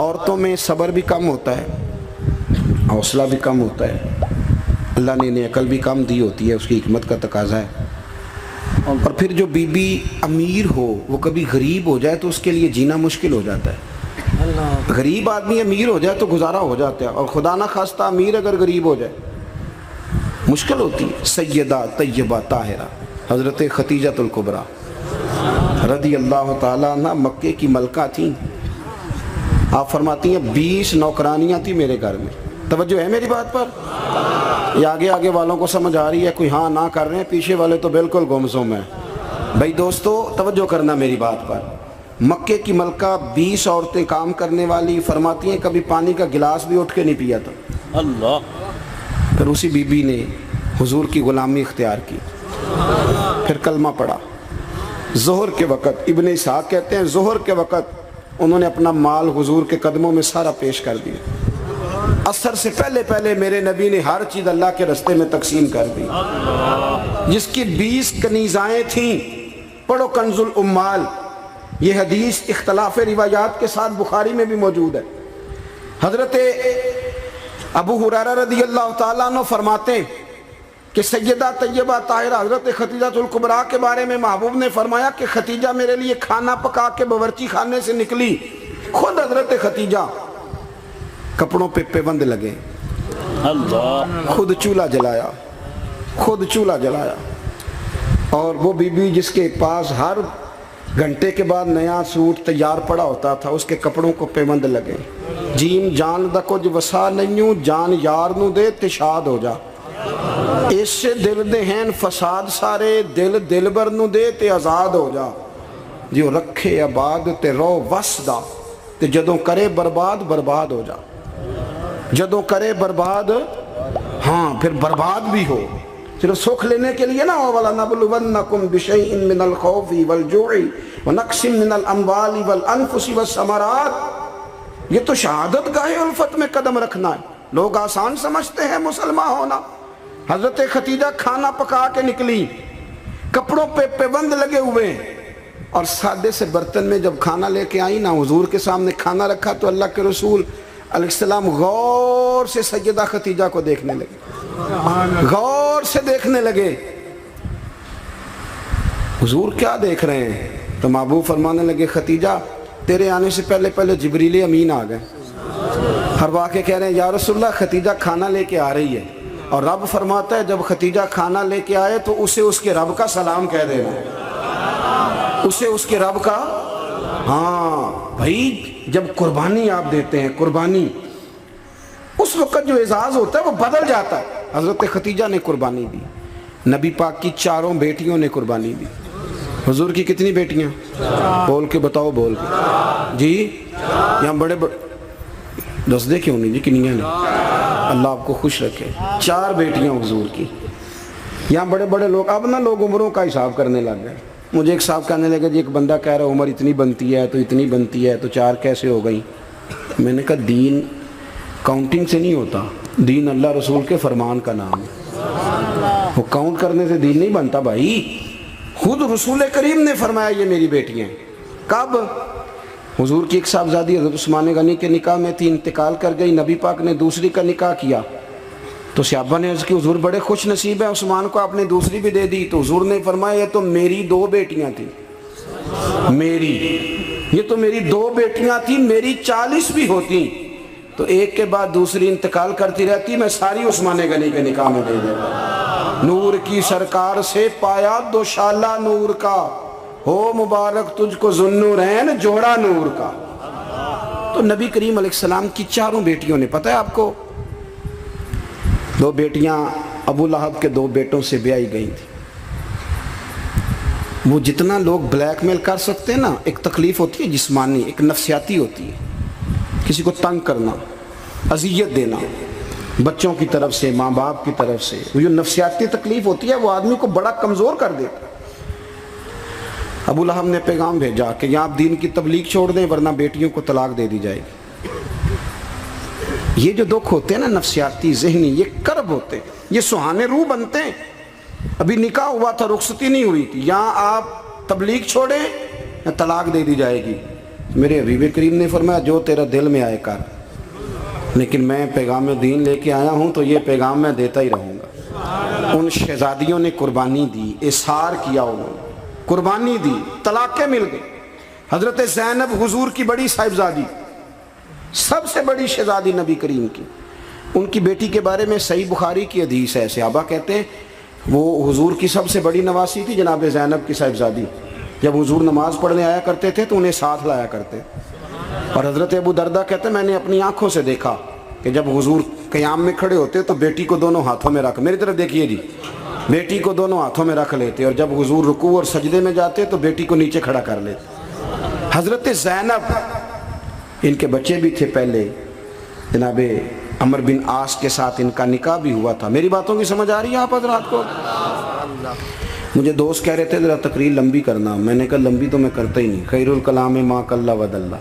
عورتوں میں صبر بھی کم ہوتا ہے، حوصلہ بھی کم ہوتا ہے، اللہ نے انہیں عقل بھی کم دی ہوتی ہے، اس کی حکمت کا تقاضا ہے۔ اور پھر جو بی بی امیر ہو وہ کبھی غریب ہو جائے تو اس کے لیے جینا مشکل ہو جاتا ہے۔ غریب آدمی امیر ہو جائے تو گزارا ہو جاتا ہے، اور خدا نہ خواستہ امیر اگر غریب ہو جائے مشکل ہوتی ہے۔ سیدہ طیبہ طاہرہ حضرت خدیجہ الکبریٰ رضی اللہ تعالیٰ عنہ مکے کی ملکہ تھیں۔ آپ فرماتی ہیں 20 نوکرانیاں تھیں میرے گھر میں۔ توجہ ہے میری بات پر؟ یہ آگے والوں کو سمجھ آ رہی ہے؟ کوئی ہاں نہ کر رہے ہیں، پیچھے والے تو بالکل گمسم ہیں۔ بھائی دوستو توجہ کرنا میری بات پر۔ مکے کی ملکہ 20 عورتیں کام کرنے والی، فرماتی ہیں کبھی پانی کا گلاس بھی اٹھ کے نہیں پیا تھا۔ اللہ۔ پھر اسی بی بی نے حضور کی غلامی اختیار کی، پھر کلمہ پڑھا۔ ظہر کے وقت ابن اسحاق کہتے ہیں ظہر کے وقت انہوں نے اپنا مال حضور کے قدموں میں سارا پیش کر دیا۔ عصر سے پہلے میرے نبی نے ہر چیز اللہ کے رستے میں تقسیم کر دی۔ جس کی 20 کنیزائیں تھیں، پڑھو کنز الاموال، یہ حدیث اختلاف روایات کے ساتھ بخاری میں بھی موجود ہے۔ حضرت ابو ہریرہ رضی اللہ تعالیٰ عنہ فرماتے ہیں کہ سیدہ طیبہ طاہرہ حضرت خدیجہ الکبریٰ کے بارے میں محبوب نے فرمایا کہ خدیجہ میرے لیے کھانا پکا کے باورچی خانے سے نکلی، خود حضرت خدیجہ کپڑوں پہ پیوند لگے، خود چولہا جلایا، اور وہ بی بی جس کے پاس ہر گھنٹے کے بعد نیا سوٹ تیار پڑا ہوتا تھا، اس کے کپڑوں کو پیوند لگے۔ جیم جان دا کچھ وسا نہیں، جان یار نو دے تے شاد ہو جا، اس سے دل دے ہیں فساد سارے، دل دلبر نو دے تے آزاد ہو جا، جو رکھے آباد تے رو وسدا، تے جدوں کرے برباد ہو جا، جدوں کرے برباد، ہاں پھر برباد بھی ہو۔ صرف سکھ لینے کے لیے نہ ہو، وَلَنَبْلُوَنَّكُمْ بِشَيْءٍ مِّنَ الْخَوْفِ وَالْجُوعِ وَنَقْصٍ مِّنَ الْأَمْوَالِ وَالْأَنفُسِ وَالثَّمَرَاتِ۔ یہ تو شہادت گاہ الفت میں قدم رکھنا ہے۔ لوگ آسان سمجھتے ہیں مسلمان ہونا۔ حضرت خدیجہ کھانا پکا کے نکلی، کپڑوں پہ پیوند لگے ہوئے، اور سادے سے برتن میں جب کھانا لے کے آئی نا، حضور کے سامنے کھانا رکھا تو اللہ کے رسول علیہ السلام غور سے سیدہ خدیجہ کو دیکھنے لگے، غور سے دیکھنے لگے۔ حضور کیا دیکھ رہے ہیں؟ تو محبوب فرمانے لگے خدیجہ تیرے آنے سے پہلے جبریل امین آ گئے، ہر واقع کہہ رہے ہیں یا رسول اللہ خدیجہ کھانا لے کے آ رہی ہے، اور رب فرماتا ہے جب خدیجہ کھانا لے کے آئے تو اسے اس کے رب کا سلام کہہ دینا، اسے اس کے رب کا۔ ہاں بھائی جب قربانی آپ دیتے ہیں، قربانی اس وقت جو اعزاز ہوتا ہے وہ بدل جاتا ہے۔ حضرت خدیجہ نے قربانی دی، نبی پاک کی 4 بیٹیوں نے قربانی دی۔ حضور کی کتنی بیٹیاں؟ بول کے بتاؤ، بول کے جی، یہاں بڑے دس دے کیوں نہیں جی، کنیاں نے، اللہ آپ کو خوش رکھے۔ 4 بیٹیاں حضور کی۔ یہاں بڑے لوگ اب نا لوگ عمروں کا حساب کرنے لگ گئے۔ مجھے ایک صاحب کہنے لگے جی ایک بندہ کہہ رہا عمر اتنی بنتی ہے تو اتنی بنتی ہے تو 4 کیسے ہو گئی؟ میں نے کہا دین کاؤنٹنگ سے نہیں ہوتا، دین اللہ رسول کے فرمان کا نام ہے، وہ کاؤنٹ کرنے سے دین نہیں بنتا بھائی۔ خود رسول کریم نے فرمایا یہ میری بیٹیاں ہیں۔ کب؟ حضور کی ایک صاحبزادی حضرت عثمان غنی کے نکاح میں تھی، انتقال کر گئی، نبی پاک نے دوسری کا نکاح کیا تو صحابہ نے عرض کی حضور بڑے خوش نصیب ہے، عثمان کو آپ نے دوسری بھی دے دی۔ تو حضور نے فرمایا یہ تو میری 2 بیٹیاں تھیں، یہ تو میری 2 بیٹیاں تھیں، میری 40 بھی ہوتی تو ایک کے بعد دوسری انتقال کرتی رہتی، میں ساری عثمان غنی کے نکاح میں دے دیتا۔ نور کی سرکار سے پایا دوشالہ نور کا، ہو مبارک تجھ کو ذوالنورین جوڑا نور کا۔ تو نبی کریم علیہ السلام کی 4 بیٹیوں نے، پتہ ہے آپ کو 2 بیٹیاں ابو لہب کے 2 بیٹوں سے بیائی گئی تھی۔ وہ جتنا لوگ بلیک میل کر سکتے ہیں نا، ایک تکلیف ہوتی ہے جسمانی، ایک نفسیاتی ہوتی ہے، کسی کو تنگ کرنا، اذیت دینا، بچوں کی طرف سے، ماں باپ کی طرف سے، وہ جو نفسیاتی تکلیف ہوتی ہے وہ آدمی کو بڑا کمزور کر دیتا ہے۔ ابو لہب نے پیغام بھیجا کہ یا آپ دین کی تبلیغ چھوڑ دیں ورنہ بیٹیوں کو طلاق دے دی جائے گی۔ یہ جو دکھ ہوتے ہیں نا نفسیاتی ذہنی، یہ کرب ہوتے ہیں، یہ سہانے روح بنتے ہیں۔ ابھی نکاح ہوا تھا، رخصتی نہیں ہوئی تھی، یہاں آپ تبلیغ چھوڑیں یا طلاق دے دی جائے گی، میرے حبیب کریم نے فرمایا جو تیرا دل میں آئے کر، لیکن میں پیغام دین لے کے آیا ہوں تو یہ پیغام میں دیتا ہی رہوں گا۔ ان شہزادیوں نے قربانی دی، اصرار کیا، انہوں نے قربانی دی، طلاقیں مل گئی۔ حضرت زینب حضور کی بڑی صاحبزادی، سب سے بڑی شہزادی نبی کریم کی، ان کی بیٹی کے بارے میں صحیح بخاری کی حدیث ہے، صحابہ کہتے ہیں وہ حضور کی سب سے بڑی نواسی تھی جناب زینب کی صاحبزادی۔ جب حضور نماز پڑھنے آیا کرتے تھے تو انہیں ساتھ لایا کرتے، اور حضرت ابو دردہ کہتے ہیں میں نے اپنی آنکھوں سے دیکھا کہ جب حضور قیام میں کھڑے ہوتے تو بیٹی کو دونوں ہاتھوں میں رکھ، میری طرف دیکھیے جی، بیٹی کو دونوں ہاتھوں میں رکھ لیتے، اور جب حضور رکوع اور سجدے میں جاتے تو بیٹی کو نیچے کھڑا کر لیتے۔ حضرت زینب، ان کے بچے بھی تھے پہلے، جناب عمر بن عاص کے ساتھ ان کا نکاح بھی ہوا تھا۔ میری باتوں کی سمجھ آ رہی ہے آپ حضرات کو؟ مجھے دوست کہہ رہے تھے ذرا تقریر لمبی کرنا، میں نے کہا لمبی تو میں کرتا ہی نہیں، خیر الکلام ما قل ودل۔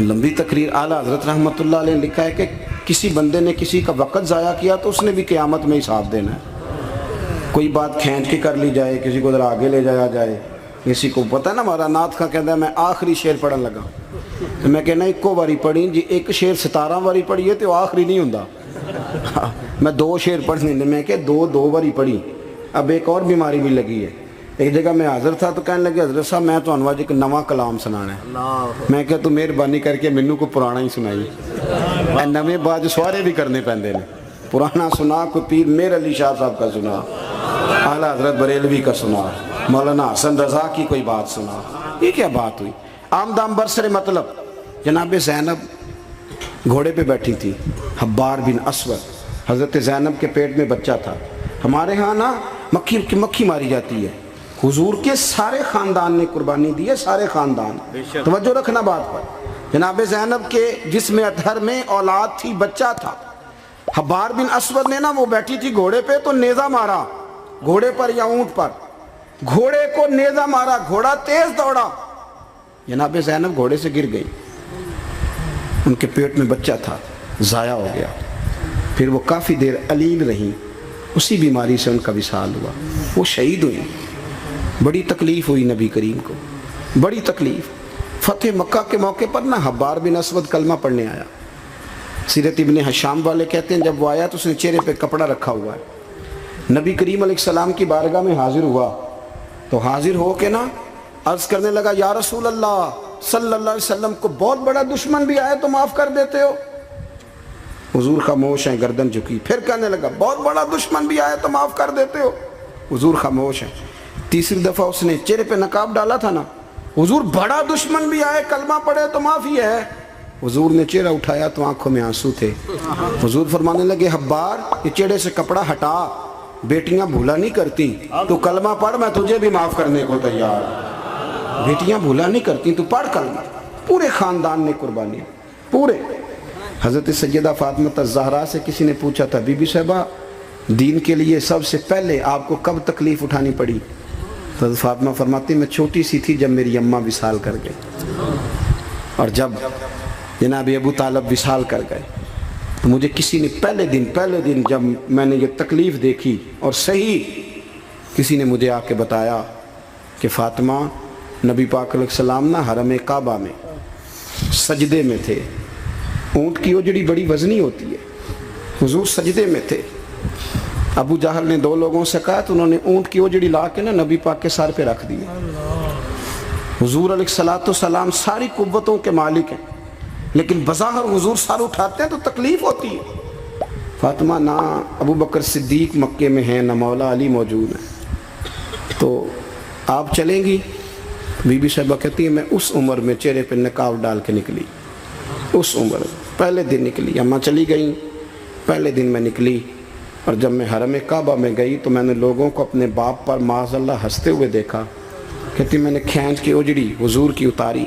لمبی تقریر، اعلیٰ حضرت رحمۃ اللہ علیہ نے لکھا ہے کہ کسی بندے نے کسی کا وقت ضائع کیا تو اس نے بھی قیامت میں حساب دینا ہے۔ کوئی بات کھینچ کے کر لی جائے، کسی کو ذرا آگے لے جایا جائے، کسی کو پتہ ہے نا ہمارا نعت کا کہتا ہے میں آخری شعر پڑھن لگا تو میں کہنا ایکو واری پڑھی جی، ایک شعر 17 واری پڑھیے تو آخری نہیں ہوندا۔ میں 2 شعر پڑھنے میں کہ 2 واری پڑھی، اب ایک اور بیماری بھی لگی ہے۔ ایک جگہ میں حاضر تھا تو کہنے لگے حضرت صاحب میں تو انواج ایک نواں کلام سنانا ہے۔ میں کہ تو مہربانی کر کے مینوں کو پرانا ہی سنائی، اے نویں باج سوارے بھی کرنے پیندے نے، پرانا سنا، کوئی پیر میر علی شاہ صاحب کا سنا، اعلیٰ حضرت بریلوی کا سنا، مولانا حسن رضا کی کوئی بات سنا، یہ کیا بات ہوئی؟ عام دام برسر مطلب جناب زینب گھوڑے پہ بیٹھی تھی، حبار بن اسود، حضرت زینب کے پیٹ میں بچہ تھا۔ ہمارے ہاں نا مکھی ماری جاتی ہے، حضور کے سارے خاندان نے قربانی دی ہے، سارے خاندان۔ توجہ رکھنا بات پر، جناب زینب کے جسم اطہر میں اولاد تھی، بچہ تھا۔ حبار بن اسود نے نا وہ بیٹھی تھی گھوڑے پہ تو نیزہ مارا گھوڑے پر یا اونٹ پر، گھوڑے کو نیزہ مارا، گھوڑا تیز دوڑا، جناب زینب گھوڑے سے گر گئی، ان کے پیٹ میں بچہ تھا، ضائع ہو گیا۔ پھر وہ کافی دیر علیل رہیں، اسی بیماری سے ان کا وصال ہوا، وہ شہید ہوئی۔ بڑی تکلیف ہوئی نبی کریم کو، بڑی تکلیف۔ فتح مکہ کے موقع پر نا حبار بن اسود کلمہ پڑھنے آیا، سیرت ابن حشام والے کہتے ہیں جب وہ آیا تو اس نے چہرے پہ کپڑا رکھا ہوا ہے، نبی کریم علیہ السلام کی بارگاہ میں حاضر ہوا تو حاضر ہو کے نا عرض کرنے لگا یا رسول اللہ صلی اللہ علیہ وسلم کو بہت بڑا دشمن بھی آئے تو معاف کر دیتے ہو؟ حضور خاموش ہیں، گردن جھکی۔ پھر کہنے لگا بہت بڑا دشمن بھی آئے تو معاف کر دیتے ہو؟ حضور خاموش ہیں۔ تیسری دفعہ اس نے چہرے پہ نقاب ڈالا تھا نا، حضور بڑا دشمن بھی آئے کلمہ پڑھے تو معافی ہے؟ حضور نے چہرہ اٹھایا تو آنکھوں میں آنسو تھے۔ حضور فرمانے لگے حبار یہ چہرے سے کپڑا ہٹا، بیٹیاں بھولا نہیں کرتی، تو کلمہ پڑھ میں تجھے بھی معاف کرنے کو تیار۔ بیٹیاں بھولا نہیں کرتی، تو پڑھ کلمہ۔ پورے خاندان نے قربانی، پورے۔ حضرت سیدہ فاطمہ الزہرا سے کسی نے پوچھا تھا بی بی صاحبہ دین کے لیے سب سے پہلے آپ کو کب تکلیف اٹھانی پڑی؟ تو حضرت فاطمہ فرماتی میں چھوٹی سی تھی جب میری اماں وصال کر گئی، اور جب جناب ابو طالب وصال کر گئے تو مجھے کسی نے پہلے دن جب میں نے یہ تکلیف دیکھی اور صحیح کسی نے مجھے آ کے بتایا کہ فاطمہ نبی پاک علیہ السلام نا حرم کعبہ میں سجدے میں تھے، اونٹ کی اجڑی بڑی وزنی ہوتی ہے، حضور سجدے میں تھے، ابو جہل نے 2 لوگوں سے کہا تو انہوں نے اونٹ کی اجڑی لا کے نا نبی پاک کے سر پہ رکھ دی۔ حضور علیہ السلام ساری قوتوں کے مالک ہیں، لیکن بظاہر حضور سر اٹھاتے ہیں تو تکلیف ہوتی ہے۔ فاطمہ نہ ابو بکر صدیق مکے میں ہیں نہ مولا علی موجود ہیں، تو آپ چلیں گی؟ بی بی صاحبہ کہتی ہے میں اس عمر میں چہرے پہ نقاب ڈال کے نکلی، اس عمر پہلے دن نکلی، اماں چلی گئیں، پہلے دن میں نکلی، اور جب میں حرم کعبہ میں گئی تو میں نے لوگوں کو اپنے باپ پر معاذ اللہ ہنستے ہوئے دیکھا۔ کہتی میں نے کھینچ کے اجڑی حضور کی اتاری،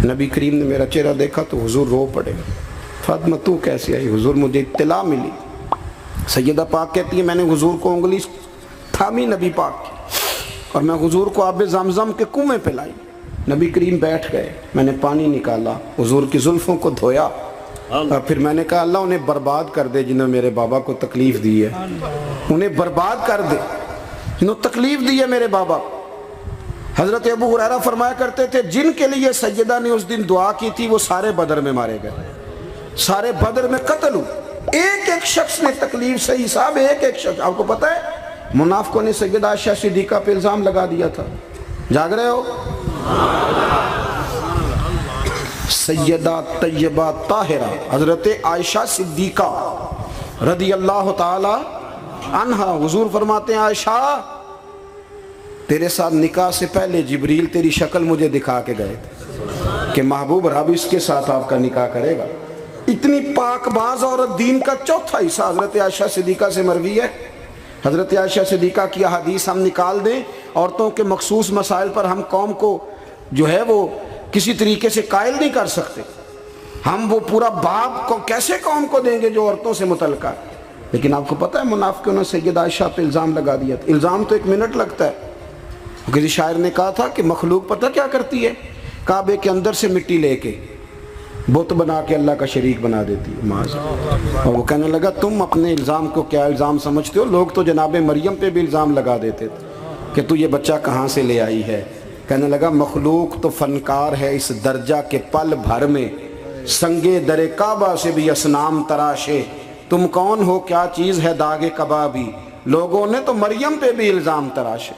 نبی کریم نے میرا چہرہ دیکھا تو حضور رو پڑے۔ فاطمہ تو کیسے آئی؟ حضور مجھے اطلاع ملی۔ سیدہ پاک کہتی ہے میں نے حضور کو انگلی تھامی نبی پاک کی، اور میں حضور کو آب زمزم کے کنویں پہ لائی، نبی کریم بیٹھ گئے، میں نے پانی نکالا، حضور کی زلفوں کو دھویا، اور پھر میں نے کہا اللہ انہیں برباد کر دے جنہوں نے میرے بابا کو تکلیف دی ہے، انہیں برباد کر دے جنہوں تکلیف دی ہے میرے بابا۔ حضرت ابو ہریرہ فرمایا کرتے تھے جن کے لیے سیدہ نے اس دن دعا کی تھی وہ سارے بدر میں مارے گئے، سارے بدر میں قتل ہوئے، ایک ایک شخص نے تکلیف سے حساب، ایک ایک شخص. آپ کو پتہ ہے منافقوں نے سیدہ عائشہ صدیقہ پہ الزام لگا دیا تھا، جاگ رہے ہو؟ سیدہ طیبہ طاہرہ حضرت عائشہ صدیقہ رضی اللہ تعالی عنہا، حضور فرماتے ہیں عائشہ تیرے ساتھ نکاح سے پہلے جبریل تیری شکل مجھے دکھا کے گئے تھے کہ محبوب رب اس کے ساتھ آپ کا نکاح کرے گا. اتنی پاک باز عورت، دین کا چوتھا حصہ حضرت عائشہ صدیقہ سے مروی ہے. حضرت عائشہ صدیقہ کی احادیث ہم نکال دیں، عورتوں کے مخصوص مسائل پر ہم قوم کو جو ہے وہ کسی طریقے سے قائل نہیں کر سکتے، ہم وہ پورا باب کو کیسے قوم کو دیں گے جو عورتوں سے متعلقہ ہے. لیکن آپ کو پتہ ہے منافقوں نے سیدہ عائشہ پہ الزام لگا دیا تھا. الزام تو 1 منٹ لگتا ہے. کسی شاعر نے کہا تھا کہ مخلوق پتہ کیا کرتی ہے، کعبے کے اندر سے مٹی لے کے بت بنا کے اللہ کا شریک بنا دیتی ہے معاذ. اور وہ کہنے لگا تم اپنے الزام کو کیا الزام سمجھتے ہو، لوگ تو جناب مریم پہ بھی الزام لگا دیتے تھے کہ تو یہ بچہ کہاں سے لے آئی ہے. کہنے لگا مخلوق تو فنکار ہے اس درجہ کے پل بھر میں، سنگے در کعبہ سے بھی اصنام تراشے، تم کون ہو کیا چیز ہے داغ کبابی، لوگوں نے تو مریم پہ بھی الزام تراشے.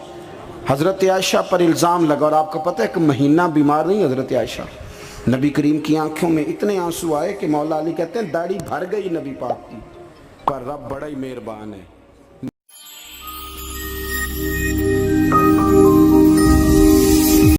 حضرت عائشہ پر الزام لگا، اور آپ کو پتہ ہے کہ مہینہ بیمار نہیں حضرت عائشہ. نبی کریم کی آنکھوں میں اتنے آنسو آئے کہ مولا علی کہتے ہیں داڑھی بھر گئی نبی پاک کی، پر رب بڑا ہی مہربان ہے.